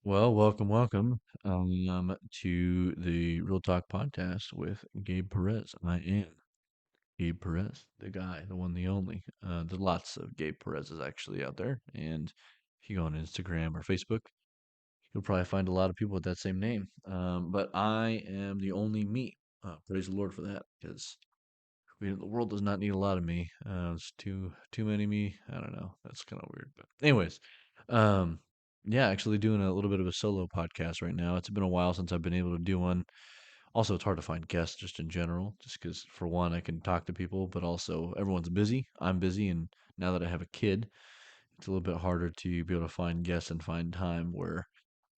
Well, welcome to the Real Talk podcast with Gabe Perez. I am Gabe Perez, the guy, the one, the only. There's lots of Gabe Perez's actually out there, and if you go on Instagram or Facebook, you'll probably find a lot of people with that same name. But I am the only me. Praise the Lord for that, because the world does not need a lot of me. It's too many me. I don't know. That's kind of weird, but anyways, um, yeah, actually doing a little bit of a solo podcast right now. It's been a while since I've been able to do one. Also, it's hard to find guests just in general, just because for one, I can talk to people, but also everyone's busy. I'm busy, and now that I have a kid, it's a little bit harder to be able to find guests and find time where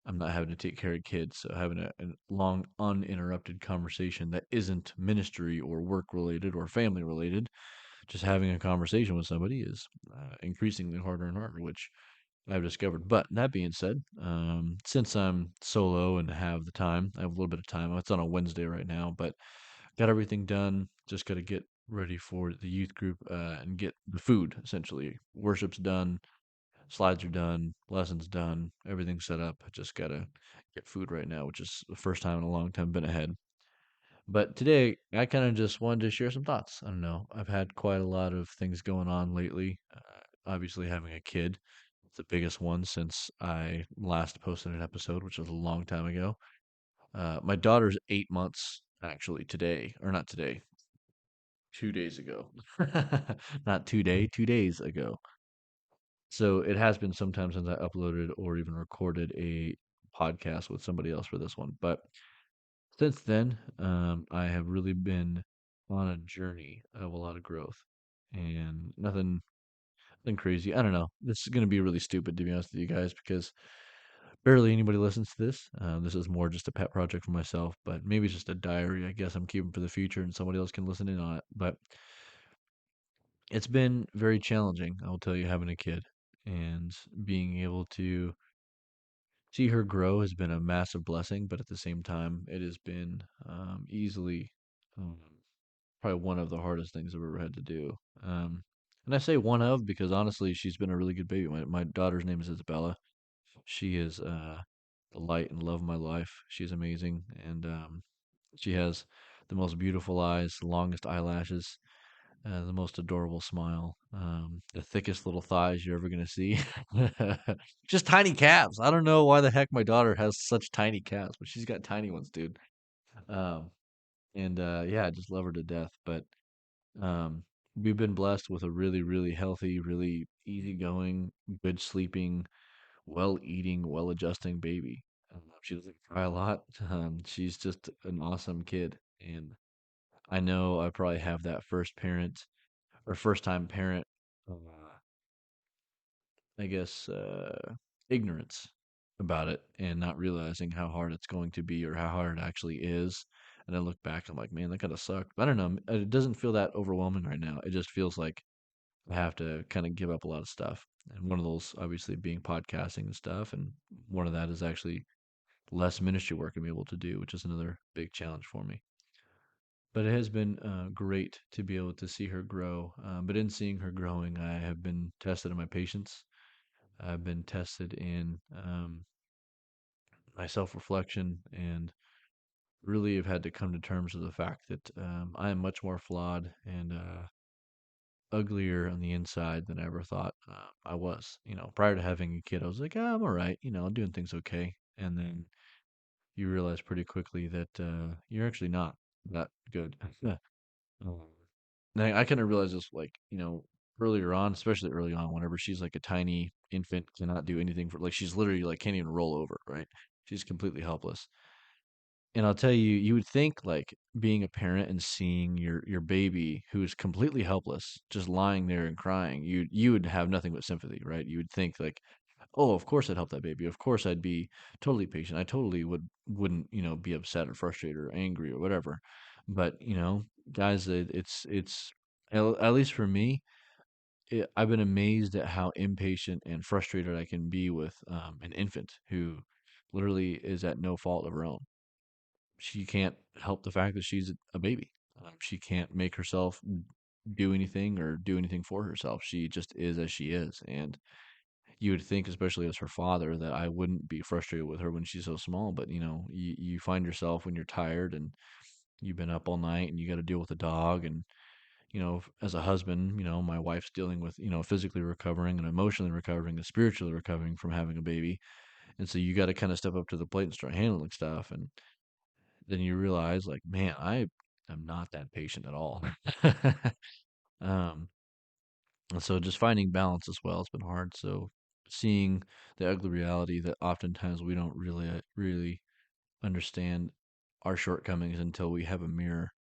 I'm not having to take care of kids. So having a long, uninterrupted conversation that isn't ministry or work related or family related, just having a conversation with somebody is increasingly harder and harder, which I've discovered. But that being said, since I'm solo and have the time, I have a little bit of time. It's on a Wednesday right now, but got everything done. Just got to get ready for the youth group and get the food essentially. Worship's done, slides are done, lessons done, everything's set up. I just got to get food right now, which is the first time in a long time been ahead. But today, I kind of just wanted to share some thoughts. I don't know. I've had quite a lot of things going on lately. Obviously, having a kid, it's the biggest one since I last posted an episode, which was a long time ago. My daughter's 8 months, actually, today, or not today, 2 days ago. Not today, 2 days ago. So it has been some time since I uploaded or even recorded a podcast with somebody else for this one. But since then, I have really been on a journey of a lot of growth and nothing crazy. I don't know. This is going to be really stupid, to be honest with you guys, because barely anybody listens to this. This is more just a pet project for myself, but maybe it's just a diary. I guess I'm keeping for the future and somebody else can listen in on it. But it's been very challenging, I will tell you, having a kid and being able to see her grow has been a massive blessing, but at the same time, it has been easily um, probably one of the hardest things I've ever had to do. Um, and I say one of because honestly, she's been a really good baby. My daughter's name is Isabella. She is the light and love of my life. She's amazing, and she has the most beautiful eyes, the longest eyelashes, the most adorable smile, the thickest little thighs you're ever gonna see. Just tiny calves. I don't know why the heck my daughter has such tiny calves, but she's got tiny ones, dude. Um, and yeah, I just love her to death. But um, we've been blessed with a really, really healthy, really easygoing, good sleeping, well eating, well adjusting baby. She doesn't cry a lot. She's just an awesome kid, and I know I probably have that first parent or first time parent, uh, I guess, ignorance about it and not realizing how hard it's going to be or how hard it actually is. And I look back, I'm like, man, that kind of sucked. But I don't know. It doesn't feel that overwhelming right now. It just feels like I have to kind of give up a lot of stuff. And one of those, obviously, being podcasting and stuff. And one of that is actually less ministry work I'm able to do, which is another big challenge for me. But it has been great to be able to see her grow. But in seeing her growing, I have been tested in my patience. I've been tested in my self reflection and really have had to come to terms with the fact that I am much more flawed and uglier on the inside than I ever thought I was. You know, prior to having a kid, I was like, "Ah, I'm all right, I'm doing things okay." And then you realize pretty quickly that you're actually not that good. Um, and I kind of realized this, like, earlier on, especially early on, whenever she's like a tiny infant, cannot do anything for, like, she's literally like can't even roll over, right? She's completely helpless. And I'll tell you, you would think like being a parent and seeing your baby who is completely helpless, just lying there and crying, you would have nothing but sympathy, right? You would think like, oh, of course I'd help that baby. Of course I'd be totally patient. I totally wouldn't, be upset or frustrated or angry or whatever. But, guys, it's at least for me, I've been amazed at how impatient and frustrated I can be with an infant who literally is at no fault of her own. She can't help the fact that she's a baby. She can't make herself do anything or do anything for herself. She just is as she is. And you would think, especially as her father, that I wouldn't be frustrated with her when she's so small. But you find yourself when you're tired and you've been up all night and you got to deal with a dog, and as a husband, my wife's dealing with physically recovering and emotionally recovering and spiritually recovering from having a baby, and so you got to kind of step up to the plate and start handling stuff, and then you realize, like, man, I am not that patient at all. um, and so just finding balance as well has been hard. So seeing the ugly reality that oftentimes we don't really understand our shortcomings until we have a mirror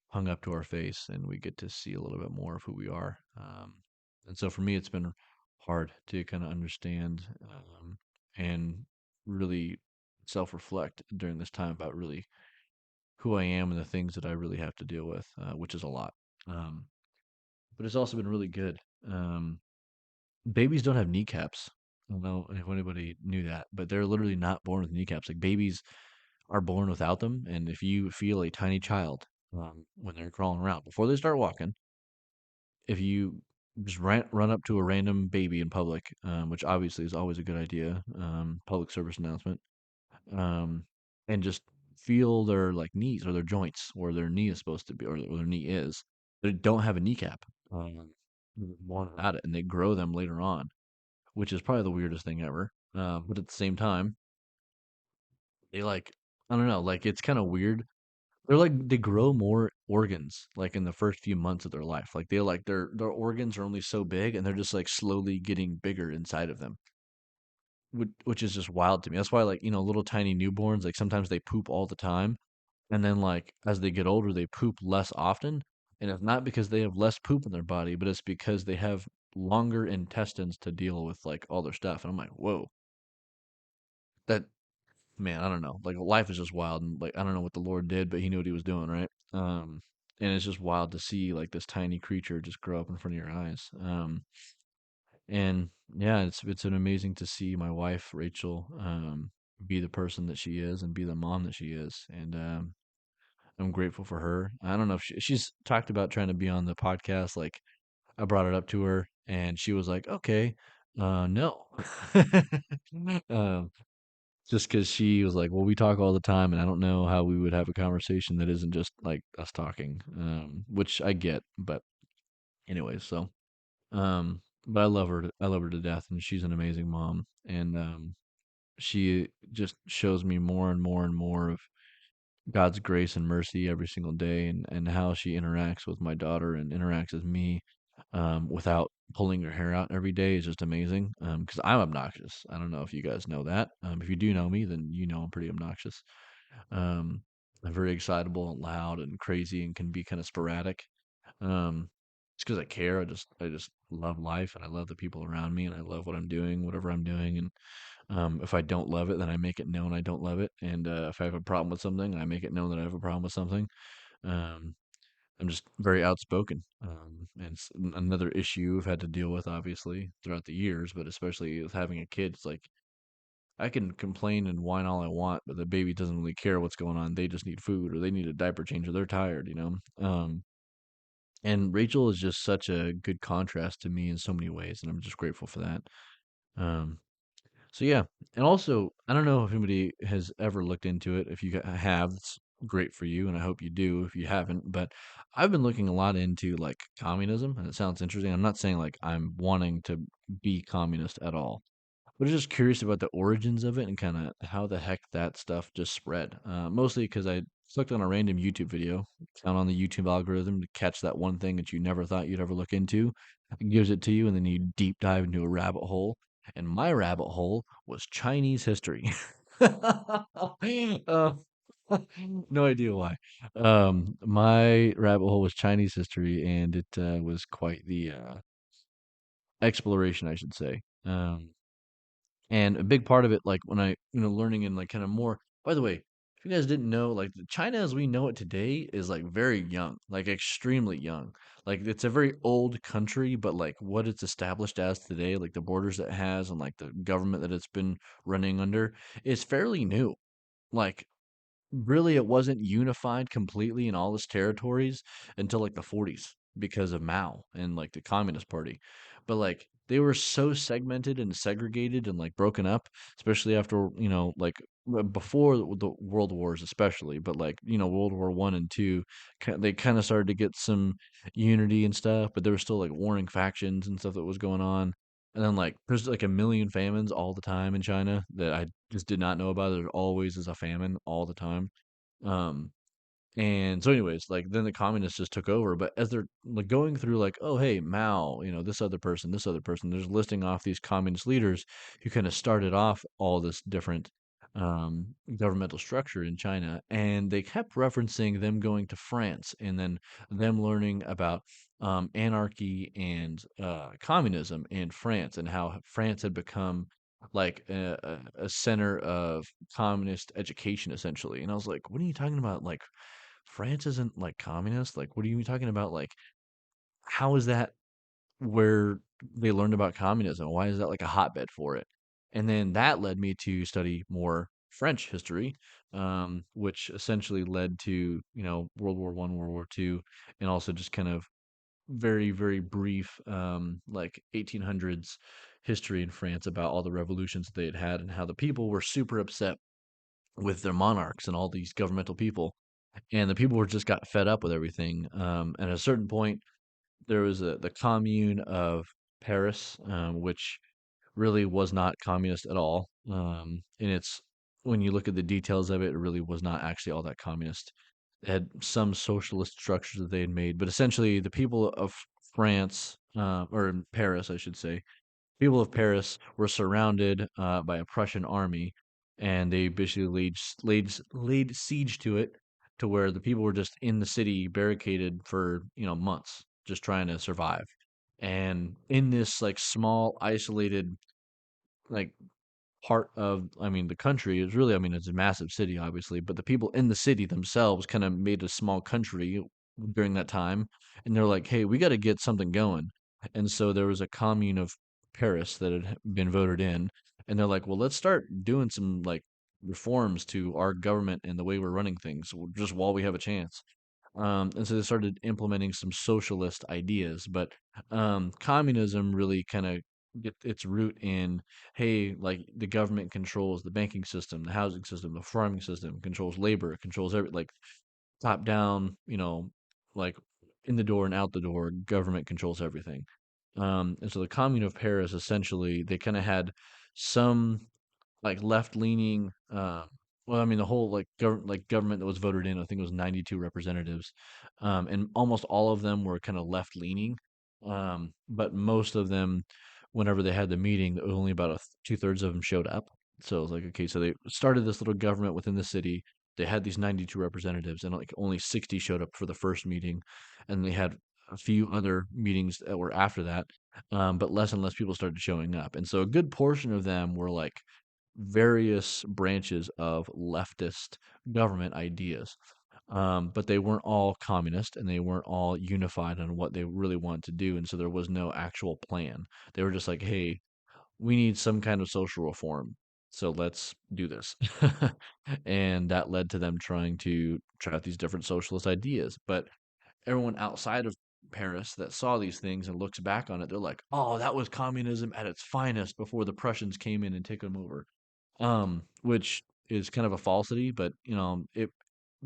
hung up to our face and we get to see a little bit more of who we are. And so for me, it's been hard to kind of understand and really self reflect during this time about really who I am and the things that I really have to deal with, which is a lot. Um, but it's also been really good. Um, Babies don't have kneecaps. I don't know if anybody knew that, but they're literally not born with kneecaps. Like, babies are born without them. And if you feel a tiny child when they're crawling around before they start walking, if you just run up to a random baby in public, which obviously is always a good idea, public service announcement, um, and just feel their like knees or their joints where their knee is supposed to be, or their knee is, they don't have a kneecap. They're born without it, and they grow them later on, which is probably the weirdest thing ever. But at the same time, they like, I don't know, like, it's kind of weird. They're like, they grow more organs like in the first few months of their life. Like, they like their organs are only so big, and they're just like slowly getting bigger inside of them, which is just wild to me. That's why, like, little tiny newborns, like, sometimes they poop all the time, and then, like, as they get older, they poop less often. And it's not because they have less poop in their body, but it's because they have longer intestines to deal with like all their stuff. And I'm like, whoa, that man, I don't know. Like, life is just wild, and like, I don't know what the Lord did, but He knew what He was doing, right? And it's just wild to see like this tiny creature just grow up in front of your eyes. And yeah, it's been amazing to see my wife Rachel be the person that she is and be the mom that she is, and I'm grateful for her. I don't know if she's talked about trying to be on the podcast. Like, I brought it up to her, and she was like, "Okay, no." um, just because she was like, "Well, we talk all the time, and I don't know how we would have a conversation that isn't just like us talking," which I get. But anyways, so but I love her. I love her to death, and she's an amazing mom. And she just shows me more and more and more of God's grace and mercy every single day, and how she interacts with my daughter and interacts with me, without pulling her hair out every day is just amazing. Because I'm obnoxious. I don't know if you guys know that. If you do know me, then you know I'm pretty obnoxious. Um, I'm very excitable and loud and crazy and can be kind of sporadic. It's because I care. I just love life, and I love the people around me, and I love what I'm doing, whatever I'm doing. And if I don't love it, then I make it known I don't love it. And if I have a problem with something, I make it known that I have a problem with something. Um, I'm just very outspoken. And it's another issue I've had to deal with, obviously, throughout the years, but especially with having a kid. It's like, I can complain and whine all I want, but the baby doesn't really care what's going on. They just need food, or they need a diaper change, or they're tired. And Rachel is just such a good contrast to me in so many ways, and I'm just grateful for that. Um, So yeah, and also, I don't know if anybody has ever looked into it. If you have, it's great for you, and I hope you do. If you haven't, but I've been looking a lot into like communism, and it sounds interesting. I'm not saying like I'm wanting to be communist at all, but I'm just curious about the origins of it and kind of how the heck that stuff just spread. Mostly because I clicked on a random YouTube video, found on the YouTube algorithm to catch that one thing that you never thought you'd ever look into. It gives it to you, and then you deep dive into a rabbit hole. And my rabbit hole was Chinese history. uh, no idea why. My rabbit hole was Chinese history, and it was quite the exploration, I should say. And a big part of it, like, when I, learning in like kind of more, by the way, if you guys didn't know, like, China as we know it today is like very young, like extremely young. Like, it's a very old country, but like what it's established as today, like the borders it has and like the government that it's been running under is fairly new. Like, really, it wasn't unified completely in all its territories until like the 40s because of Mao and like the Communist Party. But like, they were so segmented and segregated and like broken up, especially after, like before the world wars, especially, but like, World War One and Two, they kind of started to get some unity and stuff, but there was still like warring factions and stuff that was going on. And then like there's like a million famines all the time in China that I just did not know about. There always is a famine all the time. Um, and so, anyways, like then the communists just took over. But as they're like going through, like, oh hey, Mao, this other person, there's listing off these communist leaders who kind of started off all this different governmental structure in China, and they kept referencing them going to France and then them learning about anarchy and communism in France and how France had become like a center of communist education essentially. And I was like, what are you talking about? Like France isn't like communist. Like, what are you talking about? Like, how is that where they learned about communism? Why is that like a hotbed for it? And then that led me to study more French history, which essentially led to, World War One, World War Two, and also just kind of very, very brief, like 1800s history in France about all the revolutions that they had had and how the people were super upset with their monarchs and all these governmental people, and the people were just got fed up with everything. And at a certain point, there was the Commune of Paris, which really was not communist at all. And it's when you look at the details of it, it really was not actually all that communist. It had some socialist structures that they had made, but essentially the people of France, or in Paris, I should say, people of Paris were surrounded by a Prussian army, and they basically laid siege to it, to where the people were just in the city, barricaded for months, just trying to survive. And in this like small, isolated, like part of, I mean, the country is really, I mean, it's a massive city, obviously, but the people in the city themselves kind of made a small country during that time. And they're like, hey, we got to get something going. And so there was a commune of Paris that had been voted in. And they're like, well, let's start doing some like reforms to our government and the way we're running things just while we have a chance. And so they started implementing some socialist ideas, but communism really kind of get its root in, hey, like the government controls the banking system, the housing system, the farming system, controls labor, controls every like top down, like in the door and out the door, government controls everything. And so the Commune of Paris essentially they kind of had some like left leaning well, I mean the whole like government that was voted in, I think it was 92 representatives, and almost all of them were kind of left leaning, but most of them, whenever they had the meeting, only about two-thirds of them showed up. So it was like, okay, so they started this little government within the city. They had these 92 representatives, and like only 60 showed up for the first meeting, and they had a few other meetings that were after that, but less and less people started showing up, and so a good portion of them were like various branches of leftist government ideas. But they weren't all communist and they weren't all unified on what they really wanted to do. And so there was no actual plan. They were just like, hey, we need some kind of social reform. So let's do this. And that led to them trying to try out these different socialist ideas. But everyone outside of Paris that saw these things and looks back on it, they're like, oh, that was communism at its finest before the Prussians came in and took them over, which is kind of a falsity, but it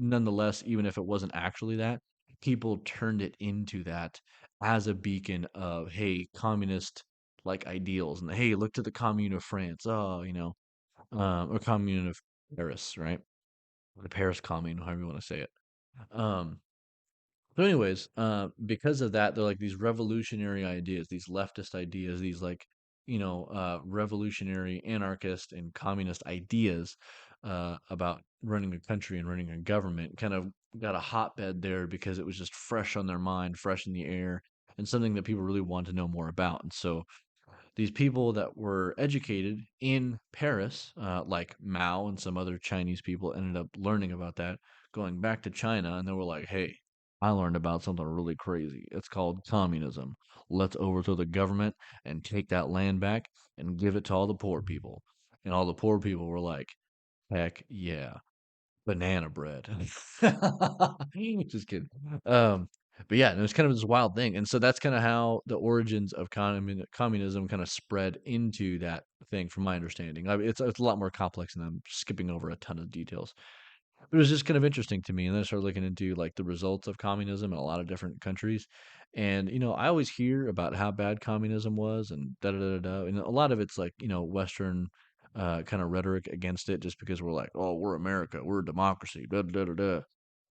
nonetheless, even if it wasn't actually that, people turned it into that as a beacon of, hey, communist like ideals, and hey, look to the Commune of France, oh, or Commune of Paris, right? The Paris Commune, however you want to say it. Um, so, anyways, because of that, they're like these revolutionary ideas, these leftist ideas, these like, revolutionary anarchist and communist ideas about running a country and running a government kind of got a hotbed there because it was just fresh on their mind, fresh in the air, and something that people really wanted to know more about. And so these people that were educated in Paris, like Mao and some other Chinese people, ended up learning about that, going back to China, and they were like, hey, I learned about something really crazy. It's called communism. Let's overthrow the government and take that land back and give it to all the poor people. And all the poor people were like, heck yeah, banana bread. Just kidding. But yeah, and it was kind of this wild thing, and so that's kind of how the origins of communism kind of spread into that thing, from my understanding. It's a lot more complex, and I'm skipping over a ton of details. But it was just kind of interesting to me, and then I started looking into like the results of communism in a lot of different countries. And I always hear about how bad communism was, and da da da da, da, and a lot of it's like Western kind of rhetoric against it, just because we're like, oh, we're America, we're a democracy, da da da da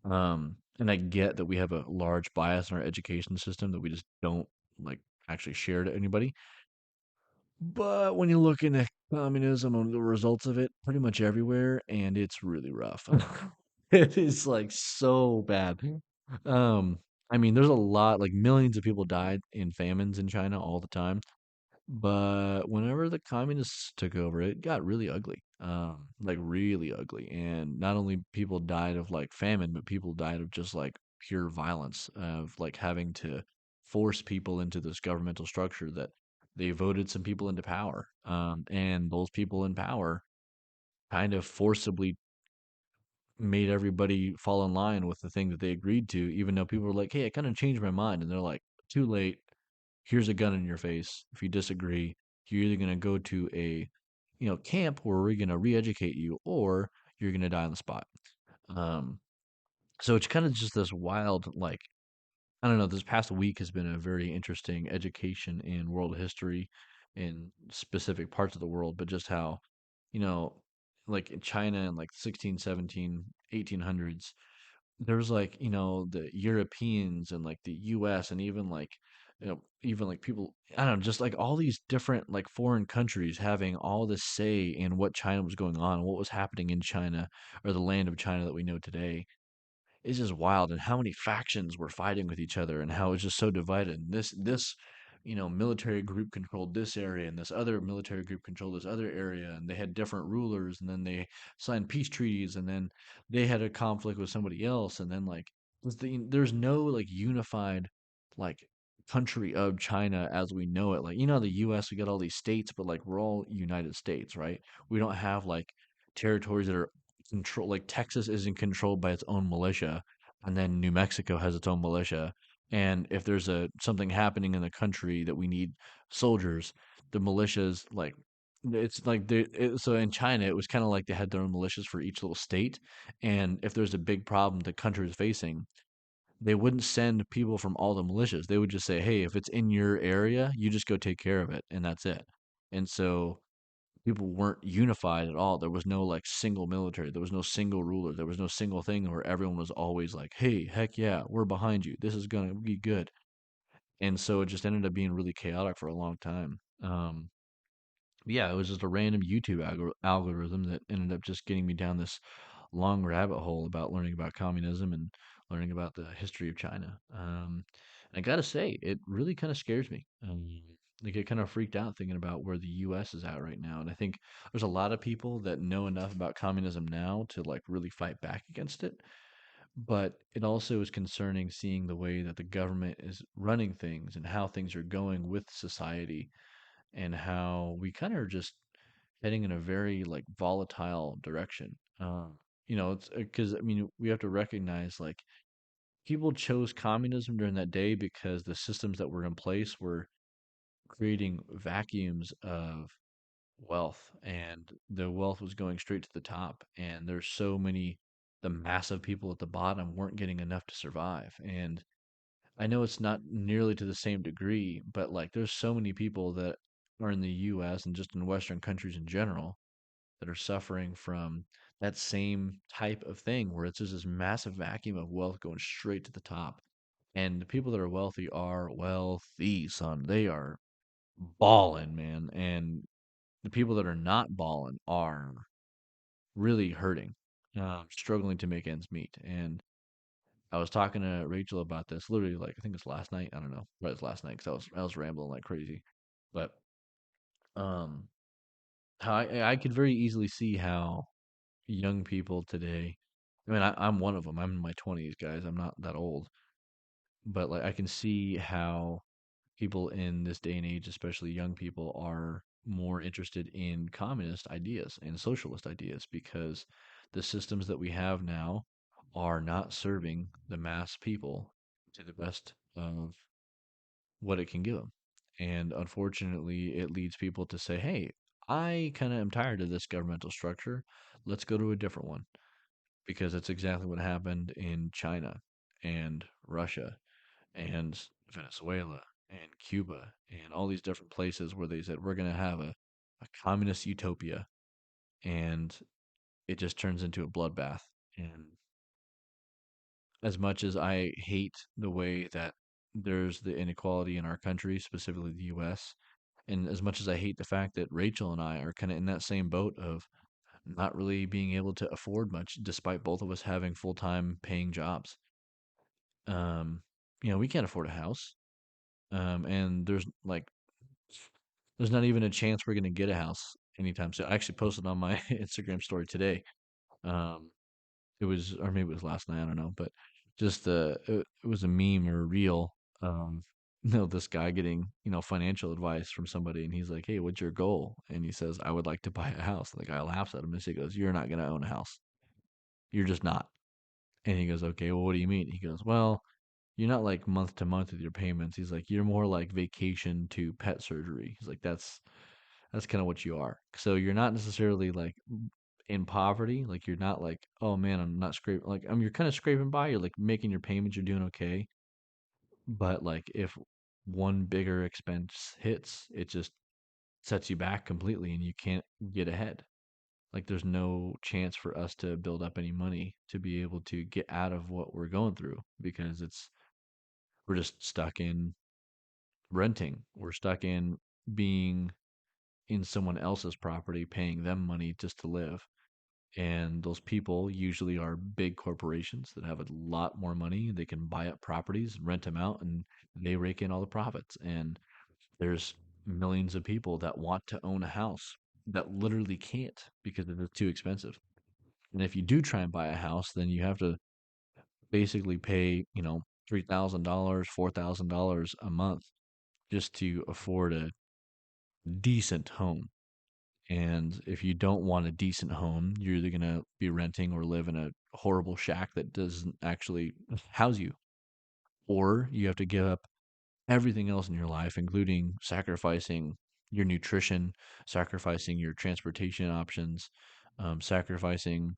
da. And I get that we have a large bias in our education system that we just don't like actually share to anybody. But when you look into communism and the results of it, pretty much everywhere, and it's really rough. It is like so bad. Um, I mean, there's a lot, like millions of people died in famines in China all the time. But whenever the communists took over, it got really ugly, like really ugly. And not only people died of like famine, but people died of just like pure violence of like having to force people into this governmental structure that they voted some people into power. And those people in power kind of forcibly made everybody fall in line with the thing that they agreed to, even though people were like, hey, I kind of changed my mind. And they're like, too late, here's a gun in your face. If you disagree, you're either going to go to a, camp where we're going to re-educate you, or you're going to die on the spot. Um, so it's kind of just this wild, like, I don't know, this past week has been a very interesting education in world history in specific parts of the world, but just how, you know, like in China in like 16, 17, 1800s, there's like the Europeans and like the US, and even like even like people, I don't know, just like all these different like foreign countries having all this say in what China was going on, what was happening in China, or the land of China that we know today. It's just wild, and how many factions were fighting with each other, and how it's just so divided. And this military group controlled this area, and this other military group controlled this other area, and they had different rulers, and then they signed peace treaties, and then they had a conflict with somebody else, and then like there's no like unified like country of China as we know it. Like the US, we got all these states, but like we're all United States, right? We don't have like territories that are control, like Texas isn't controlled by its own militia, and then New Mexico has its own militia. And if there's a something happening in the country that we need soldiers, the militias like it's like so in China it was kind of like they had their own militias for each little state, and if there's a big problem the country is facing, they wouldn't send people from all the militias. They would just say, "Hey, if it's in your area, you just go take care of it," and that's it. And so people weren't unified at all. There was no like single military. There was no single ruler. There was no single thing where everyone was always like, "Hey, heck yeah, we're behind you. This is gonna be good." And so it just ended up being really chaotic for a long time. Yeah, it was just a random YouTube algorithm that ended up just getting me down this long rabbit hole about learning about communism and learning about the history of China. I gotta say, it really kind of scares me. I get kind of freaked out thinking about where the U.S. is at right now, and I think there's a lot of people that know enough about communism now to like really fight back against it. But it also is concerning seeing the way that the government is running things and how things are going with society, and how we kind of are just heading in a very like volatile direction. It's because I mean we have to recognize like people chose communism during that day because the systems that were in place were creating vacuums of wealth, and the wealth was going straight to the top, and there's so many, the massive people at the bottom weren't getting enough to survive. And I know it's not nearly to the same degree, but like there's so many people that are in the US and just in Western countries in general that are suffering from that same type of thing, where it's just this massive vacuum of wealth going straight to the top. And the people that are wealthy, son. They are balling, man. And the people that are not balling are really hurting, struggling to make ends meet. And I was talking to Rachel about this literally, like I think it's last night. I don't know, but it's last night because I was rambling like crazy. But um, how I could very easily see how young people today. I mean, I'm one of them. I'm in my 20s, guys. I'm not that old, but like I can see how people in this day and age, especially young people, are more interested in communist ideas and socialist ideas, because the systems that we have now are not serving the mass people to the best of what it can give them. And unfortunately, it leads people to say, hey, I kind of am tired of this governmental structure. Let's go to a different one. Because that's exactly what happened in China and Russia and Venezuela and Cuba and all these different places where they said, we're going to have a communist utopia. And it just turns into a bloodbath. And as much as I hate the way that there's the inequality in our country, specifically the US, and as much as I hate the fact that Rachel and I are kind of in that same boat of not really being able to afford much, despite both of us having full time paying jobs. Um, we can't afford a house. And there's not even a chance we're gonna get a house anytime soon. I actually posted on my Instagram story today. Um, it was, or maybe it was last night, I don't know, but just it was a meme or a reel. Um, this guy getting financial advice from somebody, and he's like, "Hey, what's your goal?" And he says, "I would like to buy a house." The guy laughs at him and he goes, "You're not gonna own a house. You're just not." And he goes, "Okay, well, what do you mean?" He goes, "Well, you're not like month to month with your payments." He's like, "You're more like vacation to pet surgery." He's like, "That's kind of what you are. So you're not necessarily like in poverty. Like you're not like, oh man, I'm not scraping. Like you're kind of scraping by. You're like making your payments. You're doing okay. But like if one bigger expense hits, it just sets you back completely, and you can't get ahead. Like there's no chance for us to build up any money to be able to get out of what we're going through because we're just stuck in renting. We're stuck in being in someone else's property, paying them money just to live. And those people usually are big corporations that have a lot more money. They can buy up properties, rent them out, and they rake in all the profits. And there's millions of people that want to own a house that literally can't because it's too expensive. And if you do try and buy a house, then you have to basically pay, $3,000, $4,000 a month just to afford a decent home. And if you don't want a decent home, you're either going to be renting or live in a horrible shack that doesn't actually house you. Or you have to give up everything else in your life, including sacrificing your nutrition, sacrificing your transportation options, sacrificing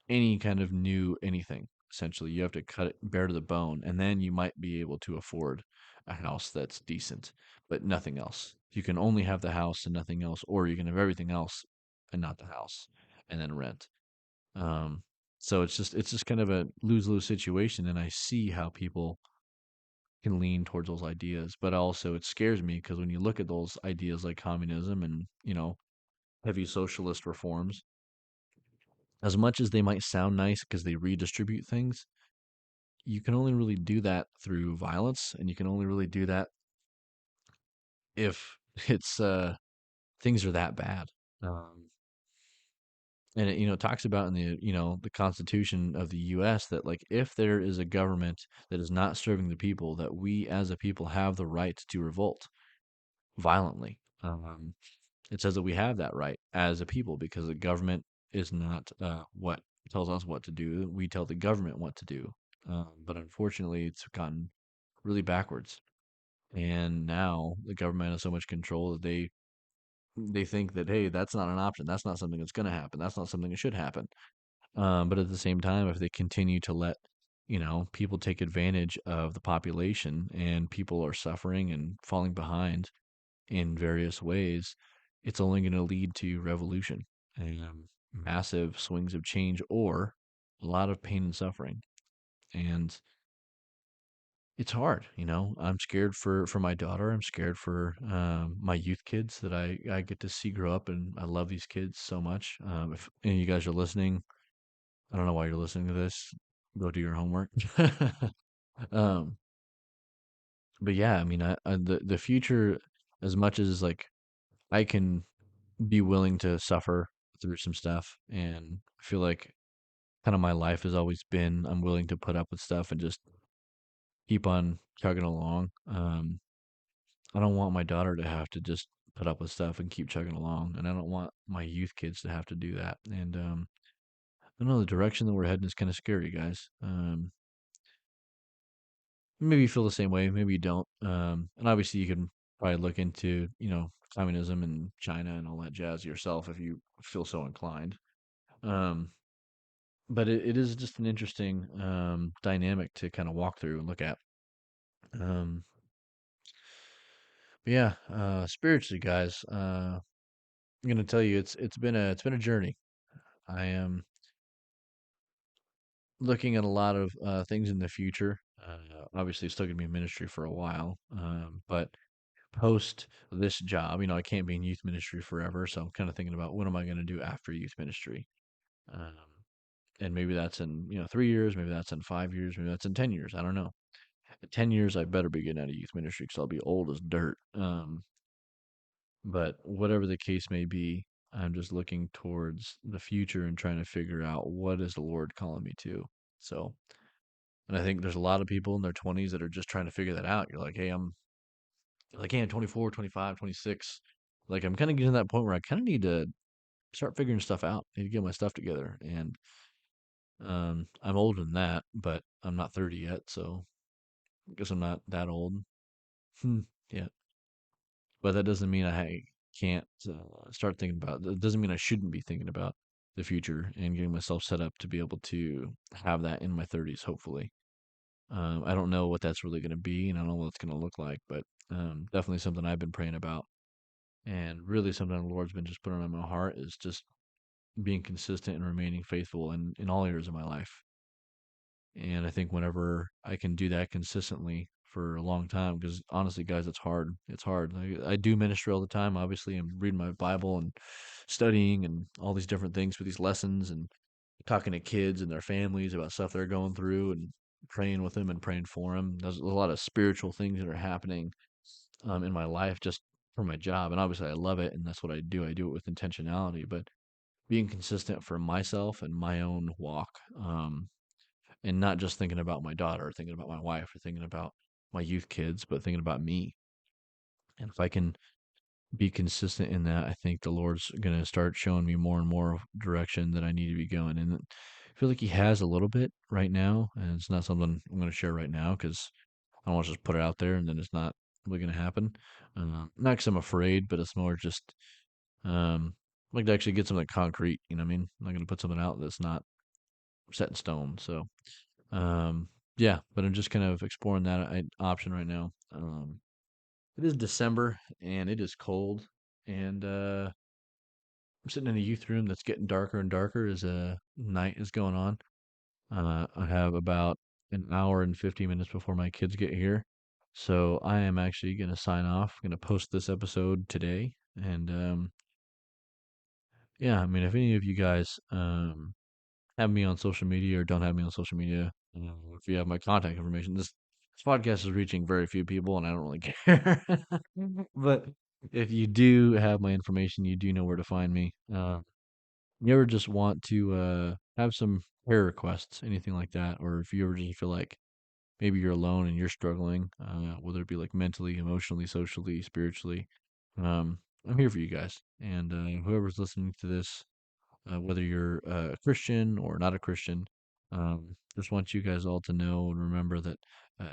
any kind of new anything. Essentially, you have to cut it bare to the bone, and then you might be able to afford a house that's decent, but nothing else. You can only have the house and nothing else, or you can have everything else and not the house, and then rent. Um, so it's just kind of a lose lose situation, and I see how people can lean towards those ideas, but also it scares me because when you look at those ideas like communism and heavy socialist reforms, as much as they might sound nice because they redistribute things, you can only really do that through violence, and you can only really do that if it's things are that bad. Um, and it talks about in the Constitution of the U.S. that like if there is a government that is not serving the people, that we as a people have the right to revolt violently. It says that we have that right as a people because the government is not what tells us what to do. We tell the government what to do. But unfortunately, it's gotten really backwards. And now the government has so much control that they think that hey, that's not an option. That's not something that's going to happen. That's not something that should happen. But at the same time, if they continue to let people take advantage of the population and people are suffering and falling behind in various ways, it's only going to lead to revolution and massive swings of change or a lot of pain and suffering. And it's hard, I'm scared for my daughter. I'm scared for my youth kids that I get to see grow up, and I love these kids so much. If any of you guys are listening, I don't know why you're listening to this. Go do your homework. um, but yeah, I mean, the future, as much as like I can be willing to suffer through some stuff, and I feel like kind of my life has always been I'm willing to put up with stuff and just keep on chugging along. I don't want my daughter to have to just put up with stuff and keep chugging along, and I don't want my youth kids to have to do that. And I don't know, the direction that we're heading is kind of scary, guys. maybe you feel the same way, maybe you don't. And obviously, you can probably look into, communism and China and all that jazz yourself if you feel so inclined. Um, but it is just an interesting dynamic to kind of walk through and look at. Um, but yeah, spiritually, guys, I'm gonna tell you, it's been a journey. I am looking at a lot of things in the future. Obviously, it's still gonna be ministry for a while, but post this job, I can't be in youth ministry forever, so I'm kind of thinking about what am I going to do after youth ministry. Um, and maybe that's in 3 years, maybe that's in 5 years, maybe that's in 10 years. I don't know. At 10 years, I better be getting out of youth ministry because I'll be old as dirt. But whatever the case may be, I'm just looking towards the future and trying to figure out what is the Lord calling me to. So, and I think there's a lot of people in their 20s that are just trying to figure that out. You're like, hey, I'm 24, 25, 26. Like, I'm kind of getting to that point where I kind of need to start figuring stuff out. I need to get my stuff together. And I'm older than that, but I'm not 30 yet. So I guess I'm not that old. Yeah. But that doesn't mean I can't start thinking about it. Doesn't mean I shouldn't be thinking about the future and getting myself set up to be able to have that in my 30s, hopefully. I don't know what that's really going to be, and I don't know what it's going to look like, but definitely something I've been praying about. And really, something the Lord's been just putting on my heart is just being consistent and remaining faithful in all areas of my life. And I think whenever I can do that consistently for a long time, because honestly, guys, it's hard. It's hard. I do ministry all the time. Obviously, I'm reading my Bible and studying and all these different things for these lessons and talking to kids and their families about stuff they're going through and praying with them and praying for them. There's a lot of spiritual things that are happening in my life just for my job. And obviously, I love it, and that's what I do. I do it with intentionality, but being consistent for myself and my own walk, and not just thinking about my daughter, or thinking about my wife, or thinking about my youth kids, but thinking about me. And if I can be consistent in that, I think the Lord's going to start showing me more and more of direction that I need to be going. And I feel like He has a little bit right now, and it's not something I'm going to share right now because I don't want to just put it out there and then it's not really going to happen. Not because I'm afraid, but it's more just I'd like to actually get something concrete. You know what I mean? I'm not going to put something out that's not set in stone. So, um, yeah, but I'm just kind of exploring that option right now. It is December and it is cold, and I'm sitting in a youth room that's getting darker and darker as night is going on. I have about an hour and 50 minutes before my kids get here. So I am actually going to sign off. I'm going to post this episode today. And yeah, I mean, if any of you guys have me on social media or don't have me on social media, if you have my contact information, this podcast is reaching very few people and I don't really care. But if you do have my information, you do know where to find me. You ever just want to have some prayer requests, anything like that, or if you ever just feel like maybe you're alone and you're struggling, whether it be like mentally, emotionally, socially, spiritually, I'm here for you guys. And whoever's listening to this, whether you're a Christian or not a Christian, just want you guys all to know and remember that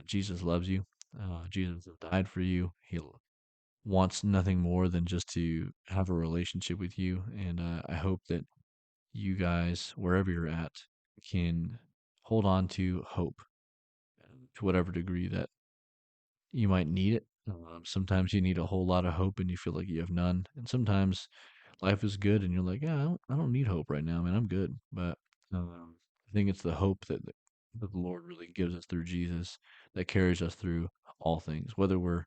Jesus loves you. Jesus has died for you. He wants nothing more than just to have a relationship with you. And I hope that you guys, wherever you're at, can hold on to hope to whatever degree that you might need it. Sometimes you need a whole lot of hope and you feel like you have none. And sometimes life is good and you're like, yeah, I don't need hope right now, man. I'm good. But I think it's the hope that the Lord really gives us through Jesus that carries us through all things, whether we're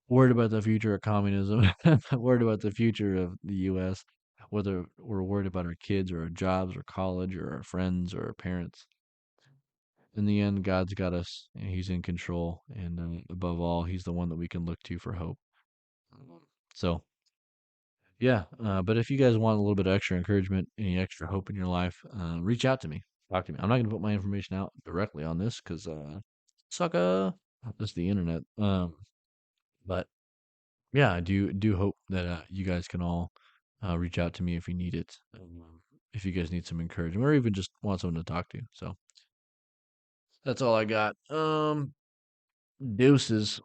worried about the future of communism, worried about the future of the U.S., whether we're worried about our kids or our jobs or college or our friends or our parents. In the end, God's got us and He's in control. And above all, He's the one that we can look to for hope. So, yeah. But if you guys want a little bit of extra encouragement, any extra hope in your life, reach out to me. Talk to me. I'm not going to put my information out directly on this because, sucker, this is the internet. But yeah, I do hope that you guys can all reach out to me if you need it, if you guys need some encouragement, or even just want someone to talk to. So that's all I got. Deuces.